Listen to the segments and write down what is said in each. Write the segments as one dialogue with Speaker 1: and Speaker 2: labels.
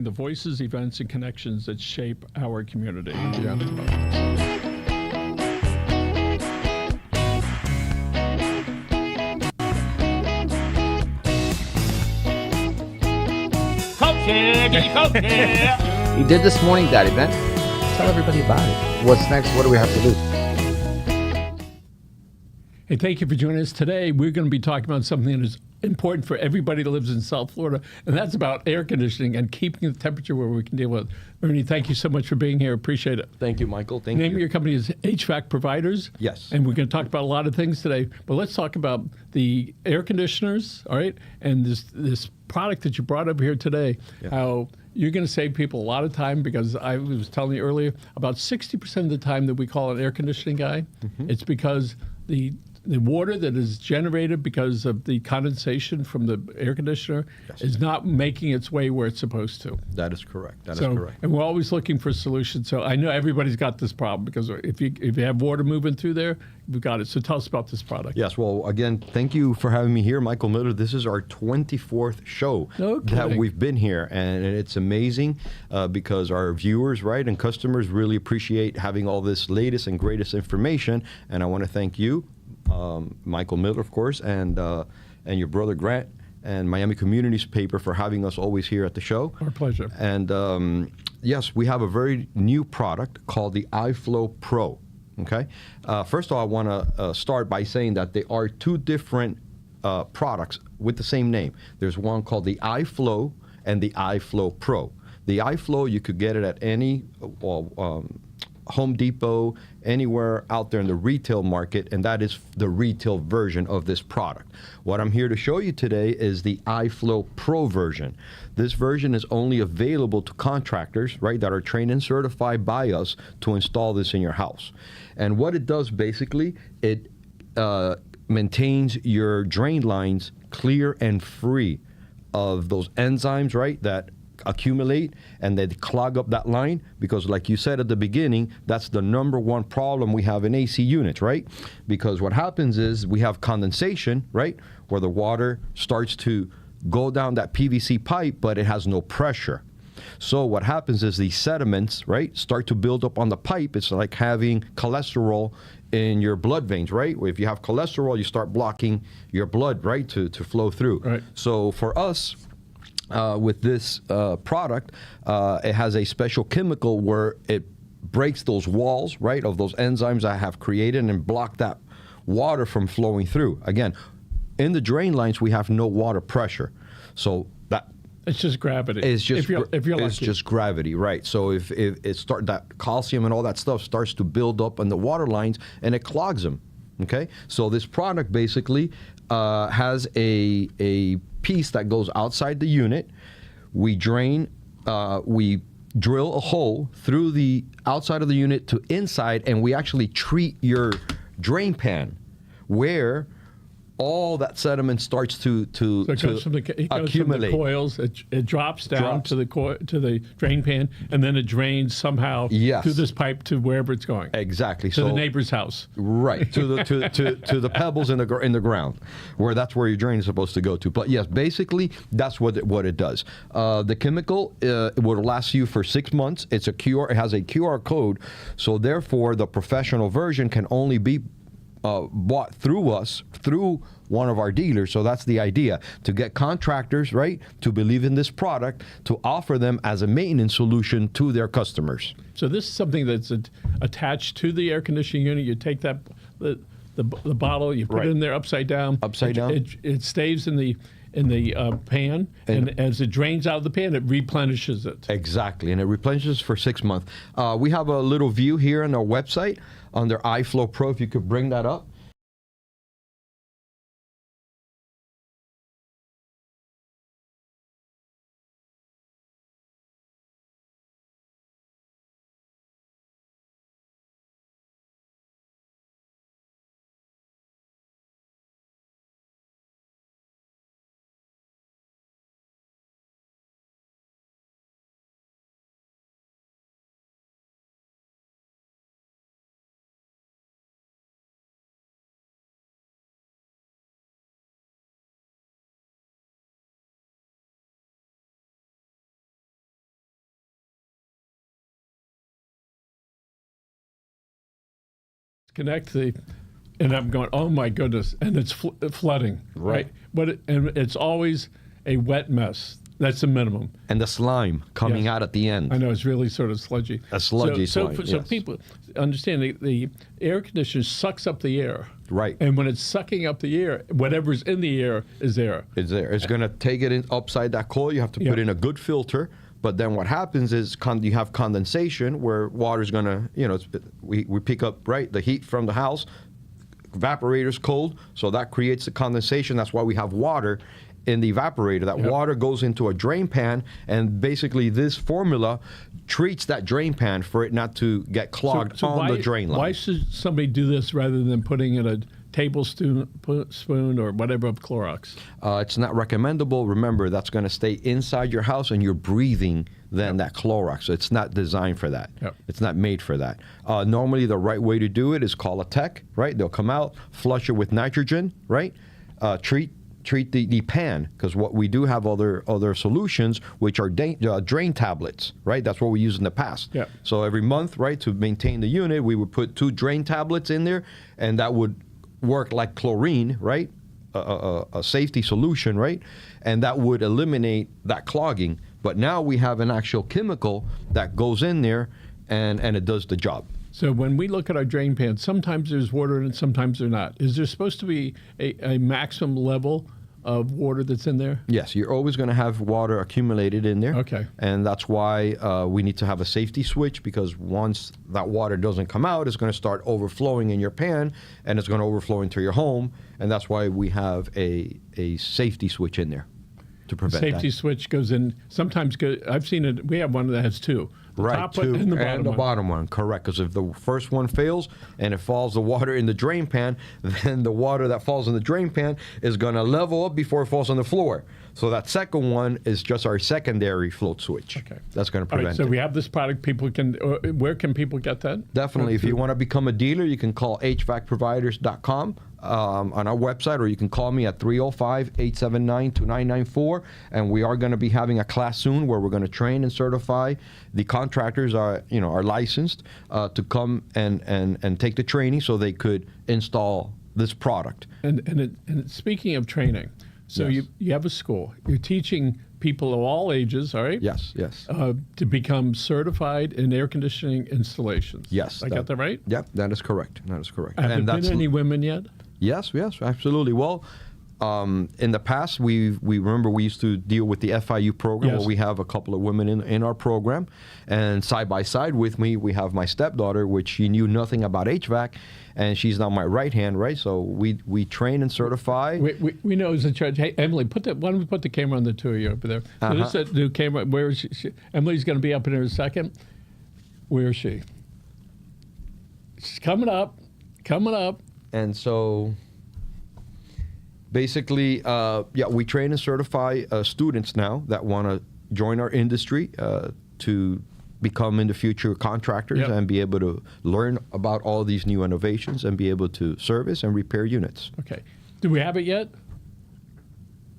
Speaker 1: The voices, events, and connections that shape our community. Yeah.
Speaker 2: You did this morning that event. Tell everybody about it. What's next? What do we have to do?
Speaker 1: Hey, thank you for joining us today. We're going to be talking about something that is important for everybody that lives in South Florida, and that's about air conditioning and keeping the temperature where we can deal with it. Ernie, thank you so much for being here. Appreciate it.
Speaker 3: Thank you, Michael.
Speaker 1: The name of your company is HVAC Providers.
Speaker 3: Yes.
Speaker 1: And we're going to talk about a lot of things today, but let's talk about the air conditioners, all right, and this product that you brought up here today, how you're going to save people a lot of time, because I was telling you earlier, about 60% of the time that we call an air conditioning guy, it's because the water that is generated because of the condensation from the air conditioner is not making its way where it's supposed to.
Speaker 3: That is correct. That is correct.
Speaker 1: And we're always looking for solutions. So I know everybody's got this problem, because if you have water moving through there, we've got it. So tell us about this product.
Speaker 3: Yes. Well, again, thank you for having me here, Michael Miller. This is our 24th show that we've been here, and it's amazing because our viewers, right, and customers really appreciate having all this latest and greatest information. And I want to thank you, Michael Miller, of course, and your brother Grant and Miami Community's paper for having us always here at the show.
Speaker 1: Our pleasure.
Speaker 3: And yes, we have a very new product called the iFlow Pro. Okay. First of all, I want to start by saying that there are two different products with the same name. There's one called the iFlow and the iFlow Pro. The iFlow, you could get it at any Home Depot, anywhere out there in the retail market, and that is the retail version of this product. What I'm here to show you today is the iFlow Pro version. This version is only available to contractors, right, that are trained and certified by us to install this in your house. And what it does, basically, it maintains your drain lines clear and free of those enzymes, right, that accumulate and they clog up that line, because like you said at the beginning, that's the #1 problem we have in AC units, right? Because what happens is we have condensation, right, where the water starts to go down that PVC pipe, but it has no pressure. So what happens is these sediments, right, start to build up on the pipe. It's like having cholesterol in your blood veins, right? If you have cholesterol, you start blocking your blood, right, to flow through.
Speaker 1: Right.
Speaker 3: So for us, with this product, it has a special chemical where it breaks those walls, right, of those enzymes I have created and block that water from flowing through. Again, in the drain lines, we have no water pressure. So that
Speaker 1: it's just gravity.
Speaker 3: It's just,
Speaker 1: if you're lucky.
Speaker 3: It's just gravity, right? So if it start, that calcium and all that stuff starts to build up in the water lines and it clogs them, okay? So this product basically has a piece that goes outside the unit. We drain, we drill a hole through the outside of the unit to inside, and we actually treat your drain pan where all that sediment starts to accumulate.
Speaker 1: From the coils, it drops down to the drain pan, and then it drains somehow through this pipe to wherever it's going.
Speaker 3: Exactly.
Speaker 1: To the neighbor's house.
Speaker 3: Right. To the pebbles in the ground, that's where your drain is supposed to go to. But yes, basically that's what it does. The chemical it will last you for 6 months. It has a QR code, so therefore the professional version can only be bought through us, through one of our dealers. So that's the idea, to get contractors, right, to believe in this product, to offer them as a maintenance solution to their customers.
Speaker 1: So this is something that's attached to the air conditioning unit. You take that the bottle, you put it in there upside down. It stays in the pan, and as it drains out of the pan, it replenishes it.
Speaker 3: Exactly, and it replenishes for 6 months. We have a little view here on our website under iFlow Pro, if you could bring that up.
Speaker 1: connect the, and I'm going, oh my goodness, and it's flooding, right? And it's always a wet mess. That's the minimum.
Speaker 3: And the slime coming out at the end.
Speaker 1: I know, it's really sort of sludgy.
Speaker 3: A sludgy slime,
Speaker 1: So
Speaker 3: yes.
Speaker 1: people understand the air conditioner sucks up the air.
Speaker 3: Right.
Speaker 1: And when it's sucking up the air, whatever's in the air is there.
Speaker 3: It's there. It's going to take it in upside that coil. You have to put in a good filter. But then what happens is you have condensation where water's going to, we pick up, right, the heat from the house. Evaporator's cold, so that creates the condensation. That's why we have water in the evaporator. That water goes into a drain pan, and basically this formula treats that drain pan for it not to get clogged on the drain line.
Speaker 1: Why should somebody do this rather than putting in a tablespoon or whatever of Clorox?
Speaker 3: It's not recommendable. Remember, that's going to stay inside your house, and you're breathing then that Clorox. So it's not designed for that. It's not made for that. Normally, the right way to do it is call a tech, right? They'll come out, flush it with nitrogen, right? Treat the pan, because what we do have other solutions, which are drain tablets, right? That's what we used in the past. So every month, right, to maintain the unit, we would put 2 drain tablets in there, and that would work like chlorine, right? A safety solution, right? And that would eliminate that clogging. But now we have an actual chemical that goes in there, and it does the job.
Speaker 1: So when we look at our drain pans, sometimes there's water in it, sometimes there's not. Is there supposed to be a maximum level of water that's in there?
Speaker 3: Yes, you're always going to have water accumulated in there.
Speaker 1: Okay.
Speaker 3: And that's why we need to have a safety switch, because once that water doesn't come out, it's going to start overflowing in your pan, and it's going to overflow into your home. And that's why we have a safety switch in there to prevent that.
Speaker 1: Safety switch goes in. Sometimes I've seen it. We have one that has 2.
Speaker 3: Right,
Speaker 1: top
Speaker 3: 2
Speaker 1: one and the bottom
Speaker 3: one. Correct, because if the first one fails and it falls the water in the drain pan, then the water that falls in the drain pan is going to level up before it falls on the floor. So that second one is just our secondary float switch.
Speaker 1: Okay.
Speaker 3: That's going to prevent
Speaker 1: so
Speaker 3: it.
Speaker 1: we have this product. People can. Where can people get that?
Speaker 3: Definitely. If you want to become a dealer, you can call hvacproviders.com on our website, or you can call me at 305-879-2994. And we are going to be having a class soon where we're going to train and certify the contractors are licensed to come and take the training so they could install this product.
Speaker 1: And speaking of training, so you have a school. You're teaching people of all ages, all right?
Speaker 3: Yes.
Speaker 1: To become certified in air conditioning installations.
Speaker 3: Yes.
Speaker 1: I got that right?
Speaker 3: Yep, that is correct.
Speaker 1: Have there been any women yet?
Speaker 3: Yes, absolutely. Well, in the past, we remember we used to deal with the FIU program, where we have a couple of women in our program. And side by side with me, we have my stepdaughter, which she knew nothing about HVAC, and she's now my right hand, right? So we train and certify.
Speaker 1: We know who's in charge. Hey, Emily, why don't we put the camera on the 2 of you over there? So this is the camera. Where is she? Emily's going to be up in here in a second. Where is she? She's coming up.
Speaker 3: And so basically, we train and certify students now that want to join our industry to become in the future contractors and be able to learn about all these new innovations and be able to service and repair units.
Speaker 1: Okay. Do we have it yet?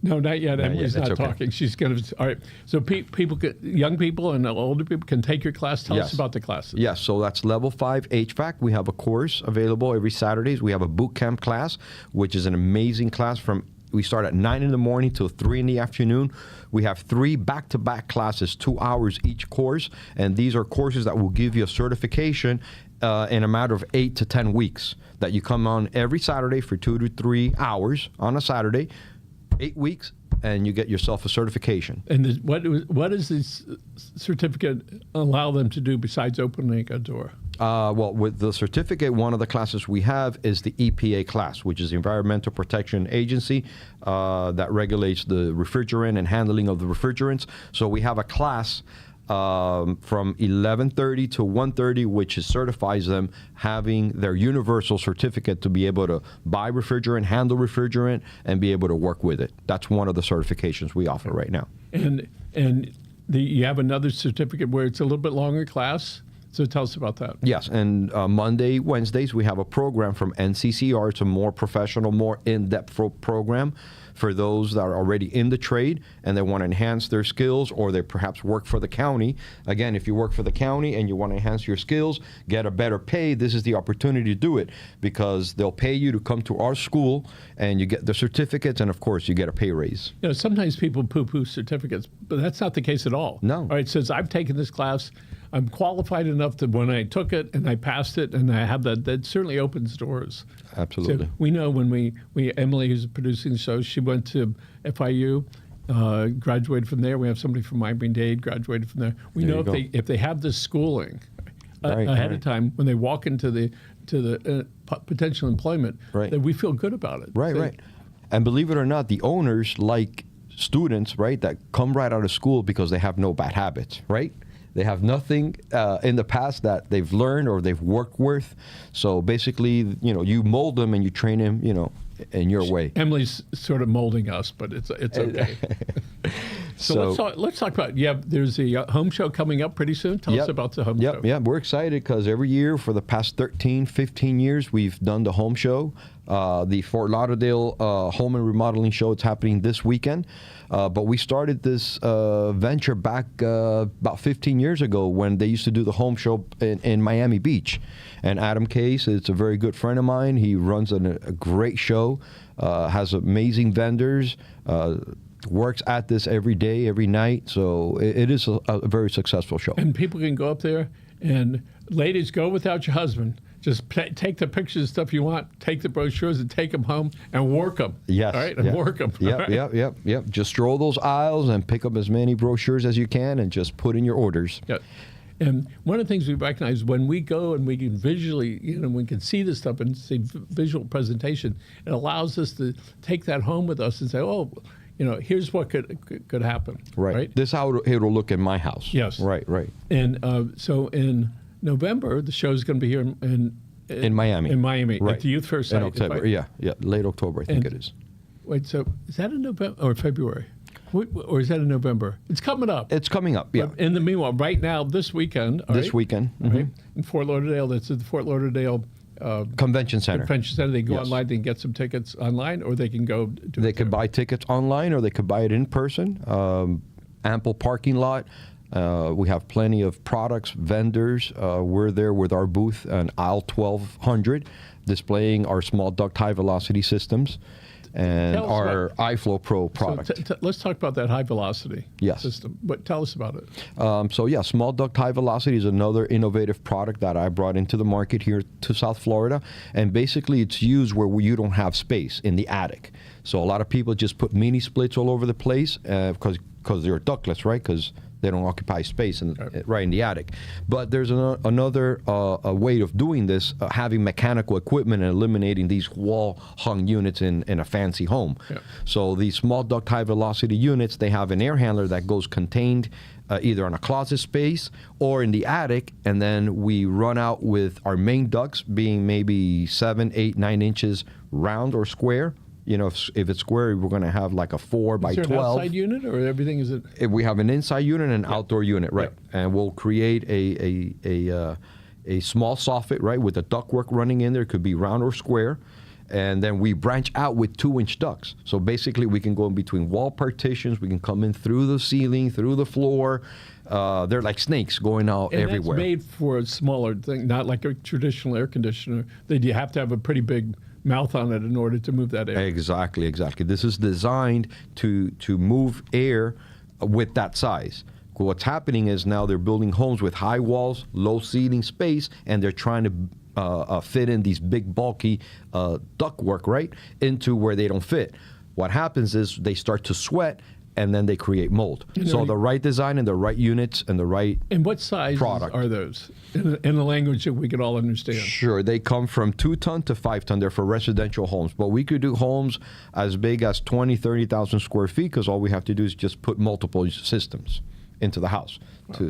Speaker 1: No, not yet. Emily's not
Speaker 3: okay.
Speaker 1: talking. She's going to. All right. So young people and older people can take your class. Tell us about the classes.
Speaker 3: Yes. So that's level 5 HVAC. We have a course available every Saturdays. We have a boot camp class, which is an amazing class. We start at 9 in the morning till 3 in the afternoon. We have 3 back-to-back classes, 2 hours each course, and these are courses that will give you a certification in a matter of 8 to 10 weeks. That you come on every Saturday for 2 to 3 hours on a Saturday. 8 weeks, and you get yourself a certification.
Speaker 1: And what does this certificate allow them to do besides opening a door?
Speaker 3: Well, with the certificate, one of the classes we have is the EPA class, which is the Environmental Protection Agency that regulates the refrigerant and handling of the refrigerants. So we have a class from 11:30 to 1:30, which certifies them having their universal certificate to be able to buy refrigerant, handle refrigerant, and be able to work with it. That's one of the certifications we offer right now.
Speaker 1: And you have another certificate where it's a little bit longer class, So tell us about that.
Speaker 3: Yes, and Monday, Wednesdays, we have a program from NCCR. It's a more professional, more in-depth program for those that are already in the trade and they want to enhance their skills, or they perhaps work for the county. Again, if you work for the county and you want to enhance your skills, get a better pay, this is the opportunity to do it, because they'll pay you to come to our school and you get the certificates, and of course you get a pay raise.
Speaker 1: You know, sometimes people poo-poo certificates, but that's not the case at all.
Speaker 3: No.
Speaker 1: All right, since I've taken this class, I'm qualified enough that when I took it and I passed it and I have that certainly opens doors.
Speaker 3: Absolutely.
Speaker 1: So we know when we Emily, who's producing the show, she went to FIU, graduated from there. We have somebody from Miami-Dade graduated from there. We
Speaker 3: There
Speaker 1: know
Speaker 3: you
Speaker 1: if they have this schooling
Speaker 3: Right,
Speaker 1: ahead
Speaker 3: right.
Speaker 1: of time, when they walk into the potential employment,
Speaker 3: Right.
Speaker 1: that we feel good about it.
Speaker 3: Right,
Speaker 1: So-
Speaker 3: right. And believe it or not, the owners like students, right, that come right out of school because they have no bad habits, right? They have nothing in the past that they've learned or they've worked with. So basically, you know, you mold them and you train them, you know, in your way.
Speaker 1: Emily's sort of molding us, but it's okay. So let's talk about, there's a home show coming up pretty soon. Tell us about the home show.
Speaker 3: We're excited because every year for the past 13, 15 years, we've done the home show. The Fort Lauderdale Home and Remodeling Show, it's happening this weekend. But we started this venture back about 15 years ago when they used to do the home show in Miami Beach. And Adam Case, it's a very good friend of mine. He runs a great show, has amazing vendors, works at this every day, every night. So it is a very successful show.
Speaker 1: And people can go up there, and ladies, go without your husband. Just take the pictures and stuff you want, take the brochures and take them home and work them.
Speaker 3: Yes.
Speaker 1: All right, and work them.
Speaker 3: Yep. Just stroll those aisles and pick up as many brochures as you can and just put in your orders.
Speaker 1: Yeah. And one of the things we recognize when we go and we can visually, we can see this stuff and see visual presentation, it allows us to take that home with us and say, oh, here's what could happen.
Speaker 3: Right. This is how it'll look in my house.
Speaker 1: Yes.
Speaker 3: Right.
Speaker 1: And so in November, the show is going to be here
Speaker 3: in Miami.
Speaker 1: In Miami,
Speaker 3: right.
Speaker 1: at the Youth First site.
Speaker 3: In October, yeah, late October, I think it is.
Speaker 1: Wait, so is that in November or February? Or is that in November? It's coming up.
Speaker 3: It's coming up, yeah.
Speaker 1: But in the meanwhile, right now, this weekend.
Speaker 3: Weekend.
Speaker 1: Mm-hmm. Right, in Fort Lauderdale, that's at the Fort Lauderdale
Speaker 3: Convention Center.
Speaker 1: They go online, they can get some tickets online, or they can go do
Speaker 3: They could buy tickets online, or they could buy it in person. Ample parking lot. We have plenty of products, vendors. We're there with our booth on aisle 1200, displaying our small duct high velocity systems and our iFlow Pro product.
Speaker 1: So let's talk about that high velocity system. But tell us about it.
Speaker 3: Small duct high velocity is another innovative product that I brought into the market here to South Florida. And basically it's used where you don't have space in the attic. So a lot of people just put mini splits all over the place because they're ductless, right? Because they don't occupy space right in the attic. But there's another way of doing this, having mechanical equipment and eliminating these wall-hung units in a fancy home. Yeah. So these small duct high-velocity units, they have an air handler that goes contained either on a closet space or in the attic, and then we run out with our main ducts being maybe 7, 8, 9 inches round or square. If it's square, we're going to have like a 4 by 12.
Speaker 1: Is there an outside unit, or everything is it?
Speaker 3: We have an inside unit and an outdoor unit, right? Yeah. And we'll create a small soffit, right, with the ductwork running in there. It could be round or square. And then we branch out with 2-inch ducts. So basically, we can go in between wall partitions. We can come in through the ceiling, through the floor. They're like snakes going out everywhere.
Speaker 1: And that's made for a smaller thing, not like a traditional air conditioner. You have to have a pretty big mouth on it in order to move that air.
Speaker 3: Exactly. This is designed to move air with that size. What's happening is now they're building homes with high walls, low ceiling space, and they're trying to fit in these big, bulky ductwork, right, into where they don't fit. What happens is they start to sweat, and then they create mold. So the right design and the right units and the right
Speaker 1: And what size are those in the language that we could all understand?
Speaker 3: Sure. They come from 2-ton to 5-ton. They're for residential homes. But we could do homes as big as 20, 30,000 square feet because all we have to do is just put multiple systems into the house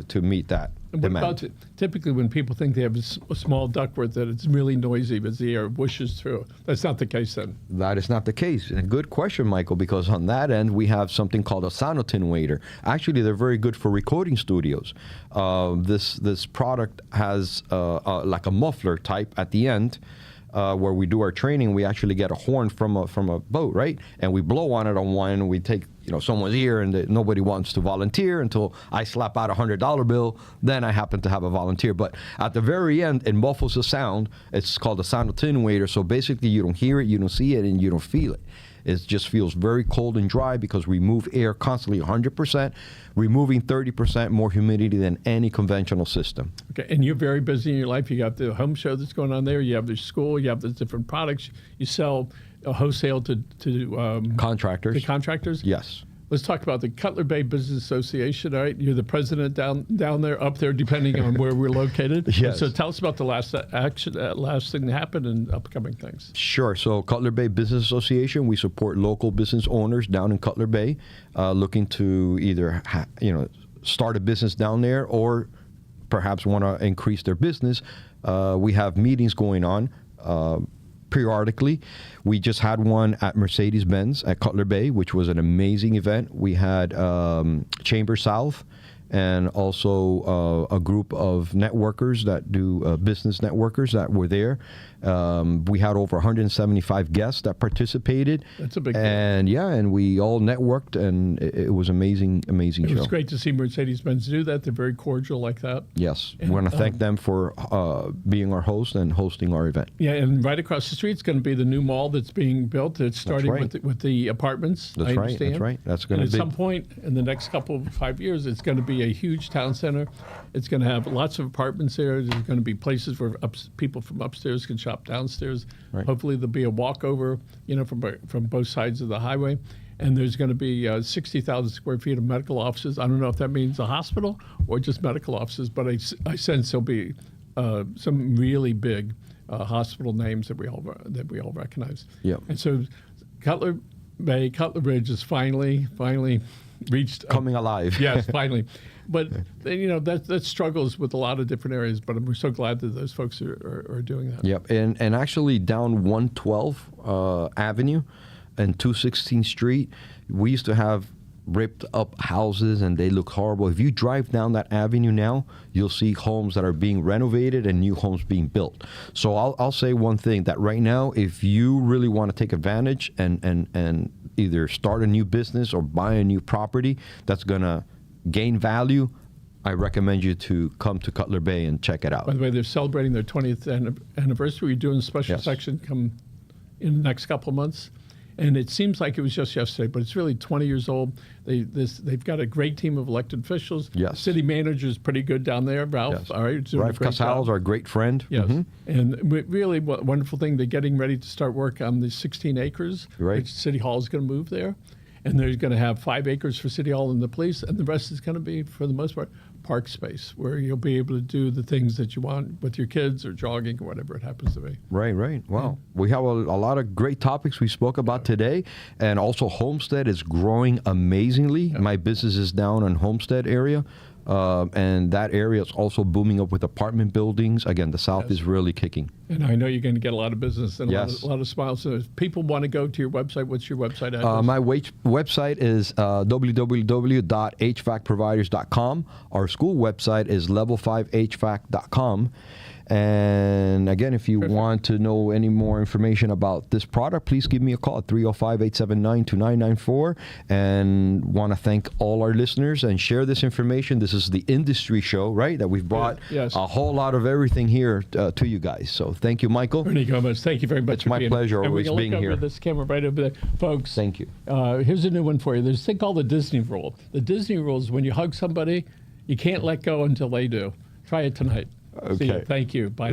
Speaker 3: to meet that.
Speaker 1: And what
Speaker 3: demand.
Speaker 1: about typically when people think they have a small ductwork that it's really noisy as the air whooshes through? That's not the case then.
Speaker 3: That is not the case. And a good question, Michael, because on that end, we have something called a sound attenuator. Actually, they're very good for recording studios. This product has like a muffler type at the end. Where we do our training, we actually get a horn from a boat, right? And we blow on it on one, and we take someone's ear, and nobody wants to volunteer until I slap out $100 bill. Then I happen to have a volunteer. But at the very end, it muffles the sound. It's called a sound attenuator. So basically, you don't hear it, you don't see it, and you don't feel it. It just feels very cold and dry because we move air constantly 100%, removing 30% more humidity than any conventional system.
Speaker 1: Okay, and you're very busy in your life. You got the home show that's going on there. You have the school. You have the different products. You sell wholesale to
Speaker 3: Contractors.
Speaker 1: the contractors.
Speaker 3: Yes.
Speaker 1: Let's talk about the Cutler Bay Business Association. All right, you're the president down there, up there, depending on where we're located.
Speaker 3: Yes.
Speaker 1: So tell us about the last thing that happened and upcoming things.
Speaker 3: Sure. So Cutler Bay Business Association, we support local business owners down in Cutler Bay, looking to either start a business down there or perhaps want to increase their business. We have meetings going on. Periodically. We just had one at Mercedes-Benz at Cutler Bay, which was an amazing event. We had Chamber South and also a group of networkers that do business networkers that were there. We had over 175 guests that participated.
Speaker 1: That's a big deal.
Speaker 3: And we all networked, and it was amazing show.
Speaker 1: It was great to see Mercedes-Benz do that. They're very cordial like that.
Speaker 3: Yes, we
Speaker 1: And,
Speaker 3: want to thank them for being our host and hosting our event.
Speaker 1: Yeah, and right across the street is going to be the new mall that's being built. It's starting
Speaker 3: right.
Speaker 1: with the apartments.
Speaker 3: That's
Speaker 1: I
Speaker 3: right.
Speaker 1: understand.
Speaker 3: That's right. That's going
Speaker 1: And
Speaker 3: to
Speaker 1: at
Speaker 3: be
Speaker 1: some point in the next couple of 5 years, it's going to be a huge town center. It's going to have lots of apartments there. There's going to be places where people from upstairs can shop downstairs.
Speaker 3: Right.
Speaker 1: Hopefully, there'll be a walkover, from both sides of the highway. And there's going to be 60,000 square feet of medical offices. I don't know if that means a hospital or just medical offices, but I sense there'll be some really big hospital names that we all recognize.
Speaker 3: Yeah.
Speaker 1: And so, Cutler Ridge is finally reached
Speaker 3: coming alive.
Speaker 1: Yes, finally. But that struggles with a lot of different areas. But we're so glad that those folks are doing that.
Speaker 3: Yep, and actually down 112 Avenue and 216th Street, we used to have ripped up houses and they look horrible. If you drive down that avenue now, you'll see homes that are being renovated and new homes being built. So I'll say one thing, that right now, if you really want to take advantage and either start a new business or buy a new property that's going to gain value, I recommend you to come to Cutler Bay and check it out.
Speaker 1: By the way, they're celebrating their 20th anniversary. We're doing a special
Speaker 3: Yes.
Speaker 1: section come in the next couple of months. And it seems like it was just yesterday, but it's really 20 years old. They've got a great team of elected officials.
Speaker 3: Yes.
Speaker 1: City manager is pretty good down there, Ralph.
Speaker 3: Yes.
Speaker 1: All right, doing a
Speaker 3: Ralph
Speaker 1: great
Speaker 3: Casals,
Speaker 1: job.
Speaker 3: our great friend.
Speaker 1: Yes,
Speaker 3: Mhm.
Speaker 1: and really wonderful thing. They're getting ready to start work on the 16 acres,
Speaker 3: Right.
Speaker 1: which City Hall is going to move there. And they're going to have 5 acres for City Hall and the police, and the rest is going to be, for the most part, park space, where you'll be able to do the things that you want with your kids or jogging or whatever it happens to be.
Speaker 3: Right. Wow. We have a lot of great topics we spoke about today. And also Homestead is growing amazingly. My business is down in Homestead area. And that area is also booming up with apartment buildings. Again, the South
Speaker 1: Yes.
Speaker 3: is really kicking.
Speaker 1: And I know you're going to get a lot of business and
Speaker 3: Yes.
Speaker 1: a lot of smiles. So if people want to go to your website, what's your website address?
Speaker 3: My website is www.hvacproviders.com. Our school website is level5hvac.com. And again, if you want to know any more information about this product, please give me a call at 305-879-2994. And want to thank all our listeners and share this information. This is the industry show, right? That we've brought
Speaker 1: Yes.
Speaker 3: a whole lot of everything here to you guys. So thank you, Michael.
Speaker 1: Ernie Gomez, thank you very much.
Speaker 3: It's
Speaker 1: for
Speaker 3: my
Speaker 1: being
Speaker 3: pleasure
Speaker 1: here. And
Speaker 3: always
Speaker 1: we can
Speaker 3: being
Speaker 1: look
Speaker 3: here.
Speaker 1: over this camera right over there. Folks,
Speaker 3: Thank you.
Speaker 1: Here's a new one for you. There's a thing called the Disney rule. The Disney rule is when you hug somebody, you can't let go until they do. Try it tonight. See you.
Speaker 3: Okay.
Speaker 1: Thank you. Bye.